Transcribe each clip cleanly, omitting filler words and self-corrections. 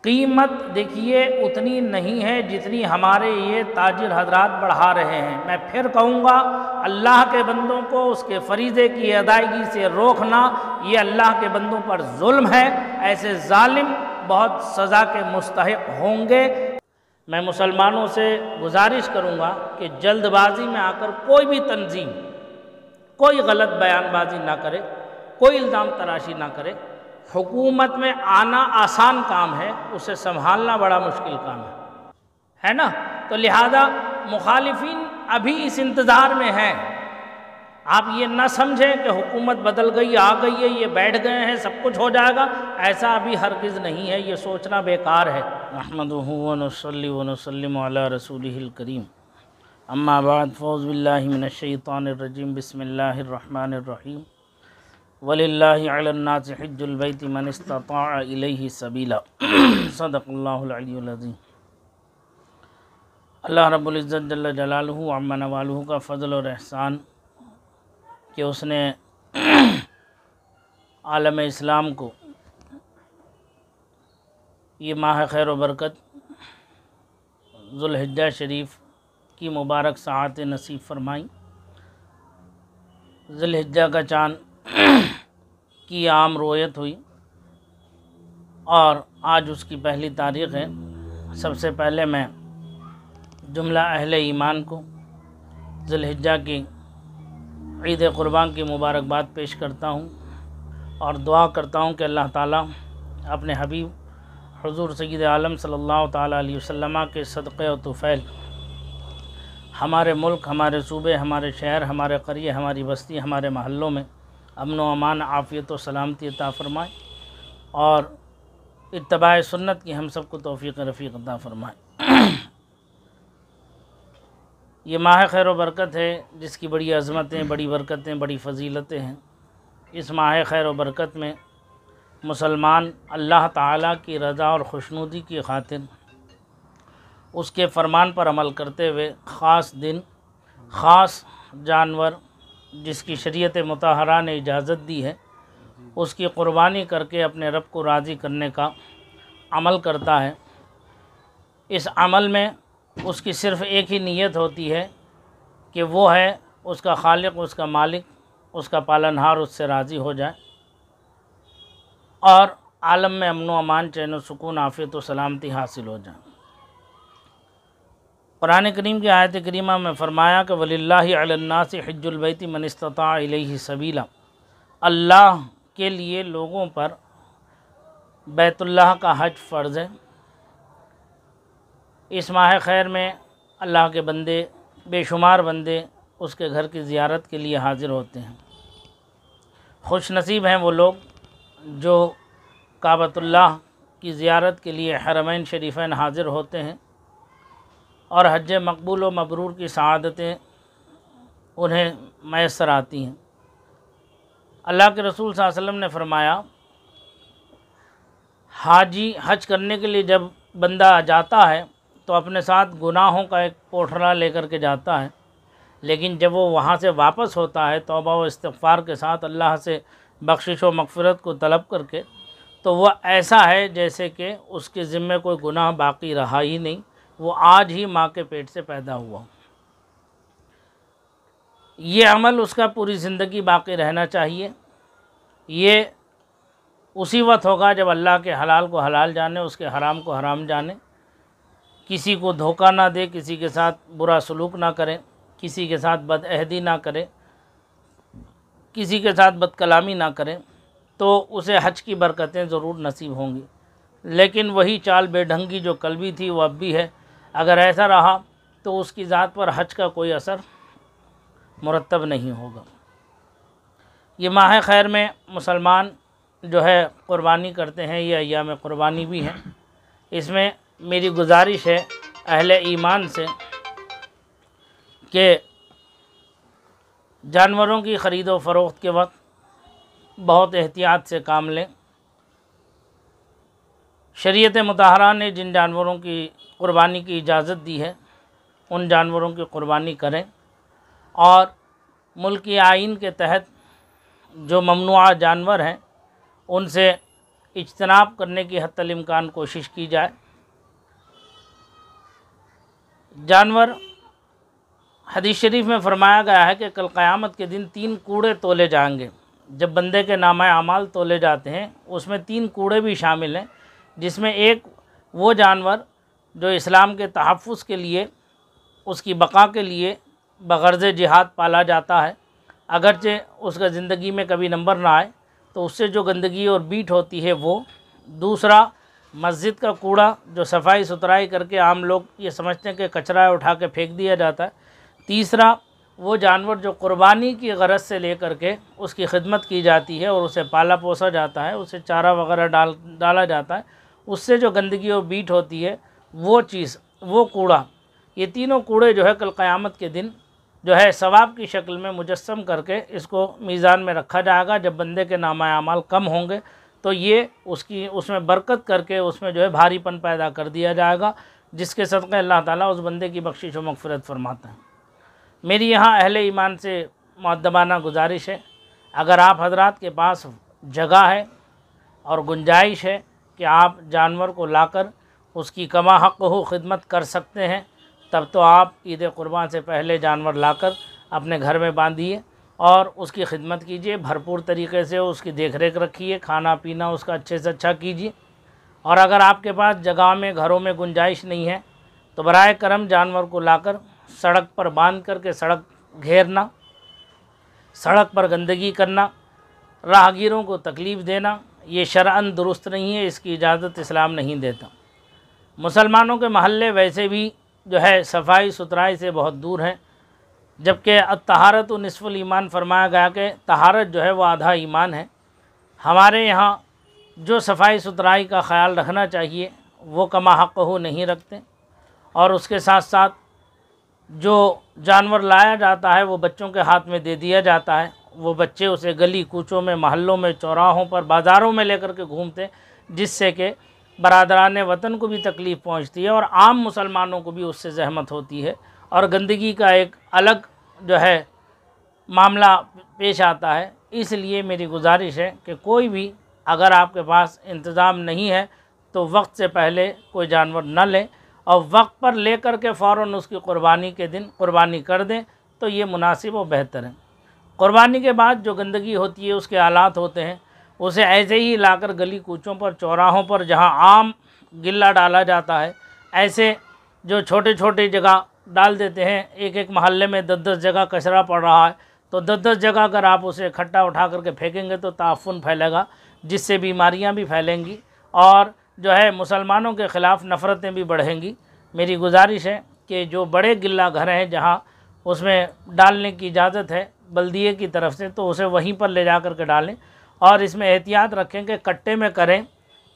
कीमत देखिए उतनी नहीं है जितनी हमारे ये ताजिर हजरात बढ़ा रहे हैं। मैं फिर कहूँगा, अल्लाह के बंदों को उसके फरीज़े की अदायगी से रोकना ये अल्लाह के बंदों पर जुल्म है। ऐसे जालिम बहुत सज़ा के मुस्तहिक होंगे। मैं मुसलमानों से गुजारिश करूँगा कि जल्दबाजी में आकर कोई भी तंजीम कोई गलत बयानबाजी ना करे, कोई इल्ज़ाम तराशी ना करे। हुकूमत में आना आसान काम है, उसे संभालना बड़ा मुश्किल काम है ना। तो लिहाजा मुखालिफिन अभी इस इंतज़ार में हैं। आप ये ना समझें कि हुकूमत बदल गई, आ गई है, ये बैठ गए हैं, सब कुछ हो जाएगा। ऐसा अभी हरगिज़ नहीं है, ये सोचना बेकार है। अहमदुहु व नुसल्ली व नुसल्लिमु अला रसूलिहिल करीम, अम्मा बाद, फ़ौज़ बिल्लाहि मिनश शैतानिर रजीम, बिस्मिल्लाहिर रहमानिर रहीम। वलिल्लाहि अलन्नासि हिज्जुल बैति मन इस्तताअ इलैहि सबीला। सदक़ल्लाहुल अलियुल अज़ीम। अल्लाह रब्बुल इज़्ज़त जल्ल जलालुहु अम्मा नवालुहु का फ़ज़ल और एहसान कि उसने आलम इस्लाम को ये माह खैर व बरकत ज़ुल्हिज्जा शरीफ की मुबारक सआत नसीब फरमाई। ज़ुल्हिज्जा का चाँद की आम रोयत हुई और आज उसकी पहली तारीख़ है। सबसे पहले मैं जुमला अहले ईमान को ज़ुल्हिज्जा की ईद क़ुरबान की मुबारकबाद पेश करता हूँ और दुआ करता हूँ कि अल्लाह ताला अपने हबीब हुज़ूर सय्यद आलम सल्लल्लाहु ताला अलैहि वसल्लम के सदक़े और तुफ़ैल हमारे मुल्क, हमारे सूबे, हमारे शहर, हमारे क़रिये, हमारी बस्ती, हमारे महल्लों में अमन व अमान, आफ़ियत व सलामती अता फ़रमाए और इत्तबाए सुन्नत की हम सबको तौफ़ीक़ रफ़ीक़ अता फ़रमाए। ये माह खैर व बरकत है जिसकी बड़ी अज़मतें, बड़ी बरकतें, बड़ी फ़जीलतें हैं। इस माह खैर व बरकत में मुसलमान अल्लाह ताला की रज़ा और खुशनुदी की खातिर उसके फ़रमान पर अमल करते हुए ख़ास दिन, ख़ास जानवर जिसकी शरीयत मुतहरा ने इजाज़त दी है उसकी क़ुरबानी करके अपने रब को राज़ी करने का अमल करता है। इस अमल में उसकी सिर्फ़ एक ही नीयत होती है कि वो है उसका खालिक, उसका मालिक, उसका पालनहार उससे राज़ी हो जाए और आलम में अमन व अमान, चैन व सुकून, आफ़ियत व सलामती हासिल हो जाए। कुरान करीम की आयत करीमा में फ़रमाया कि वलिल्लाहि अलन्नासि हिज्जुल बैति मन इस्तताअ इलैहि सबीला। अल्लाह के लिए लोगों पर बैतुल्लाह का हज फ़र्ज़ है। इस माह खैर में अल्लाह के बंदे, बेशुमार बंदे उसके घर की ज़ियारत के लिए हाज़िर होते हैं। खुश नसीब हैं वो लोग जो काबतुल्लाह की ज़ियारत के लिए हरमैन शरीफ़ैन हाज़िर होते हैं और हज मकबूल व मबरूर की सआदतें उन्हें मैसर आती हैं। अल्लाह के रसूल सल्लल्लाहु अलैहि वसल्लम ने फ़रमाया, हाजी हज करने के लिए जब बंदा जाता है तो अपने साथ गुनाहों का एक पोठला लेकर के जाता है, लेकिन जब वो वहाँ से वापस होता है तौबा व इस्तिग़फ़ार के साथ अल्लाह से बख्शिश व मग़फ़िरत को तलब करके, तो वह ऐसा है जैसे कि उसके ज़िम्मे कोई गुनाह बाकी रहा ही नहीं, वो आज ही माँ के पेट से पैदा हुआ। ये अमल उसका पूरी ज़िंदगी बाकी रहना चाहिए। ये उसी वक्त होगा जब अल्लाह के हलाल को हलाल जाने, उसके हराम को हराम जाने, किसी को धोखा ना दे, किसी के साथ बुरा सलूक ना करें, किसी के साथ बदअहदी ना करें, किसी के साथ बदकलामी ना करें, तो उसे हज की बरकतें ज़रूर नसीब होंगी। लेकिन वही चाल बेढंगी जो कल भी थी वो अब भी है। अगर ऐसा रहा तो उसकी ज़ात पर हज का कोई असर मुरत्तब नहीं होगा। ये माह खैर में मुसलमान जो है क़ुरबानी करते हैं, ये अय्याम क़ुरबानी भी हैं। इसमें मेरी गुजारिश है अहले ईमान से कि जानवरों की ख़रीद व फ़रोख्त के वक्त बहुत एहतियात से काम लें। शरीयत मुतहरा ने जिन जानवरों की क़ुरबानी की इजाज़त दी है उन जानवरों की क़ुरबानी करें और मुल्की आइन के तहत जो ममनुआ जानवर हैं उनसे इज्तनाब करने की हत्तल इम्कान कोशिश की जाए। जानवर, हदीस शरीफ में फरमाया गया है कि कल क़यामत के दिन 3 कूड़े तोले जाएंगे। जब बंदे के नामा अमाल तोले जाते हैं उसमें 3 कूड़े भी शामिल हैं, जिसमें एक वो जानवर जो इस्लाम के तहफ़्फ़ुज़ के लिए, उसकी बका के लिए बग़र्ज़ जिहाद पाला जाता है, अगरचे उसका ज़िंदगी में कभी नंबर ना आए तो उससे जो गंदगी और बीट होती है वो। दूसरा, मस्जिद का कूड़ा जो सफाई सुथराई करके आम लोग ये समझते हैं कि कचरा उठा के फेंक दिया जाता है। तीसरा, वो जानवर जो कुर्बानी की गरज से लेकर के उसकी खिदमत की जाती है और उसे पाला पोसा जाता है, उसे चारा वगैरह डाला जाता है, उससे जो गंदगी और बीट होती है वो चीज़, वो कूड़ा, ये तीनों कूड़े जो है कल क़यामत के दिन जो है सवाब की शक्ल में मुजस्सम करके इसको मीज़ान में रखा जाएगा। जब बंदे के नामा अमाल कम होंगे तो ये उसमें बरकत करके उसमें जो है भारीपन पैदा कर दिया जाएगा, जिसके सदक़े अल्लाह ताला उस बंदे की बख्शिश व मग़फ़िरत फरमाता है। मेरी यहाँ अहले ईमान से मुअद्दबाना गुजारिश है, अगर आप हज़रात के पास जगह है और गुंजाइश है कि आप जानवर को लाकर उसकी कमा हक़ हो खिदमत कर सकते हैं, तब तो आप ईद क़ुरबान से पहले जानवर लाकर अपने घर में बांधिए और उसकी खिदमत कीजिए, भरपूर तरीके से उसकी देख रेख रखिए, खाना पीना उसका अच्छे से अच्छा कीजिए। और अगर आपके पास जगह में, घरों में गुंजाइश नहीं है तो बराए करम जानवर को लाकर सड़क पर बांध करके सड़क घेरना, सड़क पर गंदगी करना, राहगीरों को तकलीफ़ देना, ये शरअन दुरुस्त नहीं है, इसकी इजाज़त इस्लाम नहीं देता। मुसलमानों के महल्ले वैसे भी जो है सफाई सुथराई से बहुत दूर हैं, जबकि अत्तहारत निस्फ़ुल ईमान फरमाया गया कि तहारत जो है वो आधा ईमान है। हमारे यहाँ जो सफाई सुथराई का ख़याल रखना चाहिए वो कमा हक़ हो नहीं रखते, और उसके साथ साथ जो जानवर लाया जाता है वो बच्चों के हाथ में दे दिया जाता है, वो बच्चे उसे गली कूचों में, महल्लों में, चौराहों पर, बाज़ारों में लेकर के घूमते, जिससे कि बरादरान वतन को भी तकलीफ़ पहुंचती है और आम मुसलमानों को भी उससे ज़हमत होती है और गंदगी का एक अलग जो है मामला पेश आता है। इसलिए मेरी गुजारिश है कि कोई भी अगर आपके पास इंतज़ाम नहीं है तो वक्त से पहले कोई जानवर न लें और वक्त पर लेकर के फ़ौरन उसकी क़ुरबानी के दिन क़ुरबानी कर दें तो ये मुनासिब और बेहतर है। क़ुरबानी के बाद जो गंदगी होती है, उसके आलात होते हैं, उसे ऐसे ही लाकर गली कूचों पर, चौराहों पर जहां आम गिल्ला डाला जाता है, ऐसे जो छोटे छोटे जगह डाल देते हैं। एक एक महल्ले में 10-10 जगह कचरा पड़ रहा है तो 10-10 जगह अगर आप उसे इकट्ठा उठा करके फेंकेंगे तो ताफ़ुन फैलेगा, जिससे बीमारियां भी फैलेंगी और जो है मुसलमानों के ख़िलाफ़ नफ़रतें भी बढ़ेंगी। मेरी गुजारिश है कि जो बड़े गिल्ला घर हैं जहाँ उसमें डालने की इजाज़त है बल्दिये की तरफ से, तो उसे वहीं पर ले जा कर के डालें और इसमें एहतियात रखें कि कट्टे में करें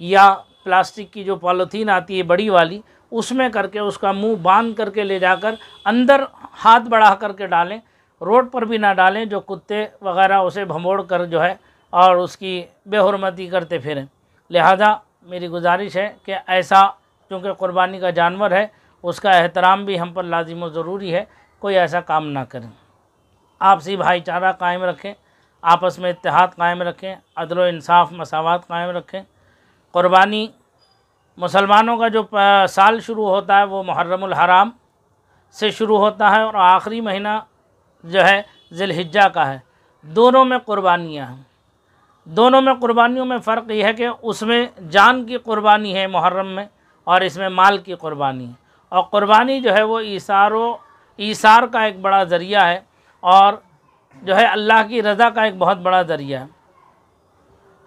या प्लास्टिक की जो पॉलीथीन आती है बड़ी वाली, उसमें करके उसका मुंह बांध करके ले जाकर अंदर हाथ बढ़ा करके डालें, रोड पर भी ना डालें जो कुत्ते वगैरह उसे भमोड़ कर जो है और उसकी बेहुरमती करते फिरें। लिहाजा मेरी गुजारिश है कि ऐसा, क्योंकि क़ुरबानी का जानवर है, उसका एहतराम भी हम पर लाजिम व ज़रूरी है, कोई ऐसा काम ना करें। आपसी भाईचारा कायम रखें, आपस में इत्तेहाद कायम रखें, अदल व इंसाफ मसावत कायम रखें। क़ुरबानी मुसलमानों का जो साल शुरू होता है वो मुहर्रमुल हराम से शुरू होता है और आखिरी महीना जो है ज़िलहिज्जा का है। दोनों में क़ुरबानियाँ हैं। दोनों में क़ुरबानियों में फ़र्क यह है कि उसमें जान की क़ुरबानी है मुहर्रम में और इसमें माल की क़ुरबानी है। और क़ुरबानी जो है वो ईसार का एक बड़ा ज़रिया है और जो है अल्लाह की रज़ा का एक बहुत बड़ा ज़रिया है।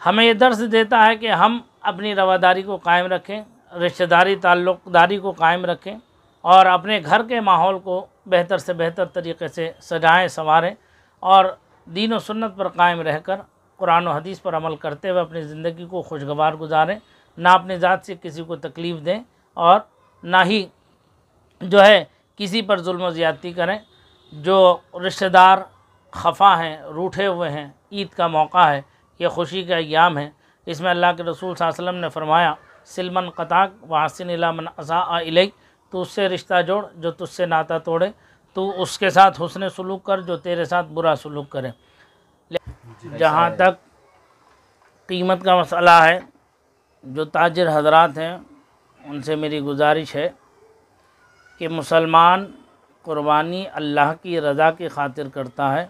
हमें ये दर्स देता है कि हम अपनी रवादारी को कायम रखें, रिश्तेदारी ताल्लुक़दारी को कायम रखें और अपने घर के माहौल को बेहतर से बेहतर तरीके से सजाएं संवारें और दीन व सुन्नत पर कायम रहकर कुरान व हदीस पर अमल करते हुए अपनी ज़िंदगी को खुशगवार गुजारें, ना अपनी ज़ात से किसी को तकलीफ़ दें और ना ही जो है किसी पर जुल्म ज़्यादती करें। जो रिश्तेदार खफा हैं, रूठे हुए हैं, ईद का मौका है, यह खुशी का अय्याम है, इसमें अल्लाह के रसूल सल्लल्लाहु अलैहि वसल्लम ने फरमाया, सिलमन क़ताक वासिन इला मन असा इलैक, तो उससे रिश्ता जोड़ जो तुझसे नाता तोड़े, तो उसके साथ हुस्न सलूक कर जो तेरे साथ बुरा सलूक करे। जहाँ तक कीमत का मसला है जो ताजिर हजरात हैं उनसे मेरी गुजारिश है कि मुसलमान कुर्बानी अल्लाह की रज़ा की खातिर करता है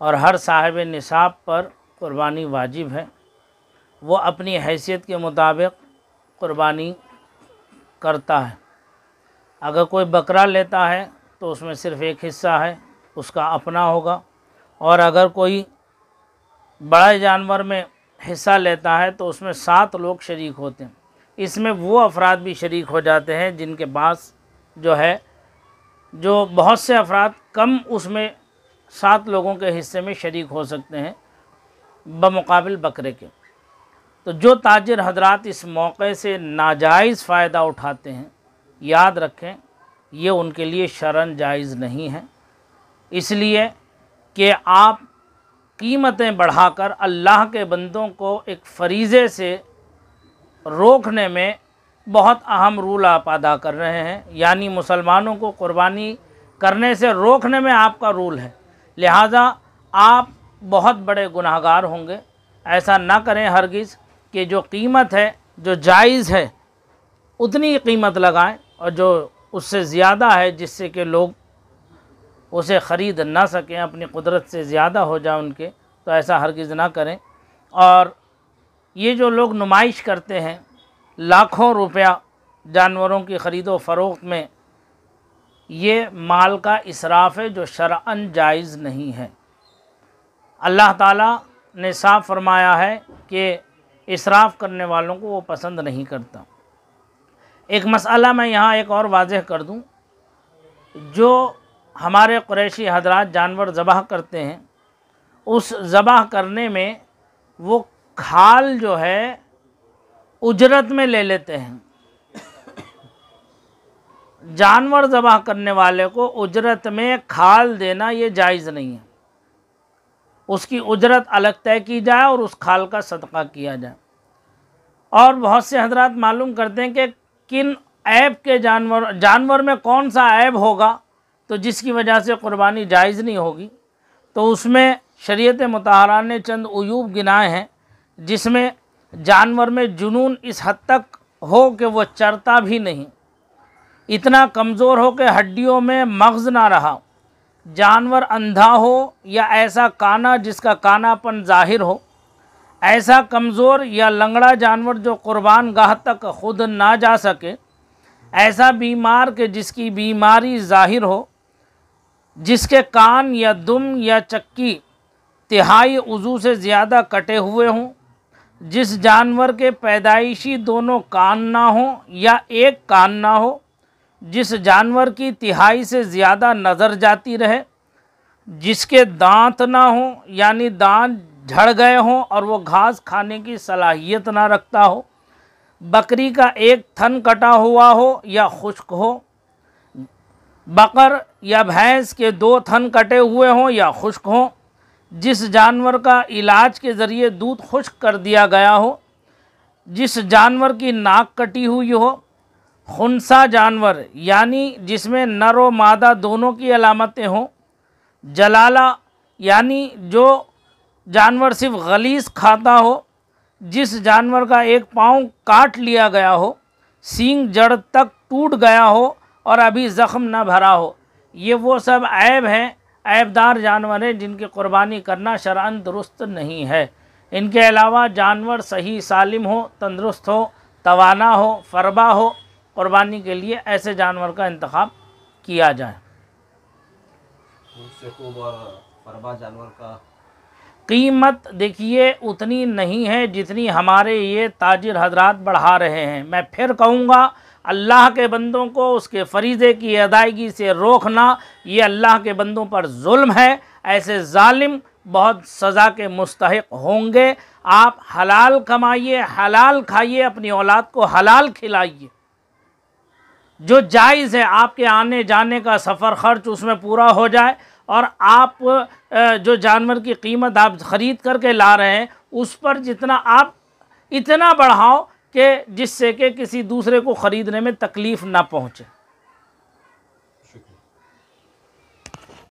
और हर साहिब निसाब पर कुर्बानी वाजिब है। वो अपनी हैसियत के मुताबिक कुर्बानी करता है। अगर कोई बकरा लेता है तो उसमें सिर्फ़ एक हिस्सा है, उसका अपना होगा, और अगर कोई बड़े जानवर में हिस्सा लेता है तो उसमें 7 लोग शरीक होते हैं। इसमें वो अफराद भी शरीक हो जाते हैं जिनके पास जो बहुत से अफराद कम उसमें 7 लोगों के हिस्से में शरीक हो सकते हैं बमुकाबिल बकरे के। तो जो ताजिर हजरात इस मौके से नाजायज़ फ़ायदा उठाते हैं, याद रखें ये उनके लिए शरन जायज़ नहीं है, इसलिए कि आप कीमतें बढ़ाकर अल्लाह के बंदों को एक फ़रीज़े से रोकने में बहुत अहम रोल आप अदा कर रहे हैं। यानी मुसलमानों को कुर्बानी करने से रोकने में आपका रोल है, लिहाजा आप बहुत बड़े गुनाहगार होंगे। ऐसा ना करें हरगिज़ कि जो कीमत है, जो जायज़ है, उतनी कीमत लगाएं, और जो उससे ज़्यादा है जिससे कि लोग उसे ख़रीद ना सकें, अपनी कुदरत से ज़्यादा हो जाए उनके, तो ऐसा हरगिज़ ना करें। और ये जो लोग नुमाइश करते हैं लाखों रुपया जानवरों की ख़रीदो फ़रोख्त में, ये माल का इसराफ़ है जो शरअन जायज़ नहीं है। अल्लाह ताला ने साफ फरमाया है कि इसराफ़ करने वालों को वो पसंद नहीं करता। एक मसला मैं यहाँ एक और वाज़ेह कर दूँ, जो हमारे कुरैशी हजरात जानवर ज़बाह करते हैं, उस ज़बाह करने में वो खाल जो है उजरत में ले लेते हैं। जानवर ज़बाह करने वाले को उजरत में खाल देना ये जायज़ नहीं है। उसकी उजरत अलग तय की जाए और उस खाल का सदका किया जाए। और बहुत से हजरात मालूम करते हैं कि किन ऐब के जानवर में कौन सा ऐब होगा तो जिसकी वजह से कुर्बानी जायज़ नहीं होगी। तो उसमें शरीयत मुताहरा ने चंद उयूब गिनाए हैं, जिसमें जानवर में जुनून इस हद तक हो कि वो चरता भी नहीं, इतना कमज़ोर हो कि हड्डियों में मग़ज़ ना रहा, जानवर अंधा हो या ऐसा काना जिसका कानापन ज़ाहिर हो, ऐसा कमज़ोर या लंगड़ा जानवर जो कुर्बान गाह तक खुद ना जा सके, ऐसा बीमार कि जिसकी बीमारी ज़ाहिर हो, जिसके कान या दुम या चक्की तिहाई उज़ू से ज़्यादा कटे हुए हों, जिस जानवर के पैदाइशी दोनों कान ना हो या एक कान ना हो, जिस जानवर की तिहाई से ज़्यादा नज़र जाती रहे, जिसके दांत ना हो यानी दांत झड़ गए हों और वो घास खाने की सलाहियत ना रखता हो, बकरी का एक थन कटा हुआ हो या खुश्क हो, बकर या भैंस के 2 थन कटे हुए हों या खुश्क हों, जिस जानवर का इलाज के ज़रिए दूध खुश्क कर दिया गया हो, जिस जानवर की नाक कटी हुई हो, खुनसा जानवर यानी जिसमें नर व मादा दोनों की अलामतें हों, जलाला यानी जो जानवर सिर्फ गलीस खाता हो, जिस जानवर का एक पाँव काट लिया गया हो, सींग जड़ तक टूट गया हो और अभी ज़ख्म न भरा हो, ये वो सब ऐब हैं, ऐबदार जानवर हैं जिनकी कुर्बानी करना शरअन दुरुस्त नहीं है। इनके अलावा जानवर सही सालिम हो, तंदुरुस्त हो, तवाना हो, फरबा हो, कुर्बानी के लिए ऐसे जानवर का इंतखाब किया जाए। फरबा जानवर का कीमत देखिए उतनी नहीं है जितनी हमारे ये ताजिर हजरात बढ़ा रहे हैं। मैं फिर कहूँगा, अल्लाह के बंदों को उसके फ़रीज़े की अदायगी से रोकना ये अल्लाह के बंदों पर जुल्म है। ऐसे ज़ालिम बहुत सज़ा के मुस्तहिक होंगे। आप हलाल कमाइए, हलाल खाइए, अपनी औलाद को हलाल खिलाइए, जो जायज़ है। आपके आने जाने का सफ़र ख़र्च उसमें पूरा हो जाए और आप जो जानवर की कीमत आप ख़रीद करके ला रहे हैं उस पर जितना आप इतना बढ़ाओ कि जिससे कि किसी दूसरे को ख़रीदने में तकलीफ़ ना पहुँचे।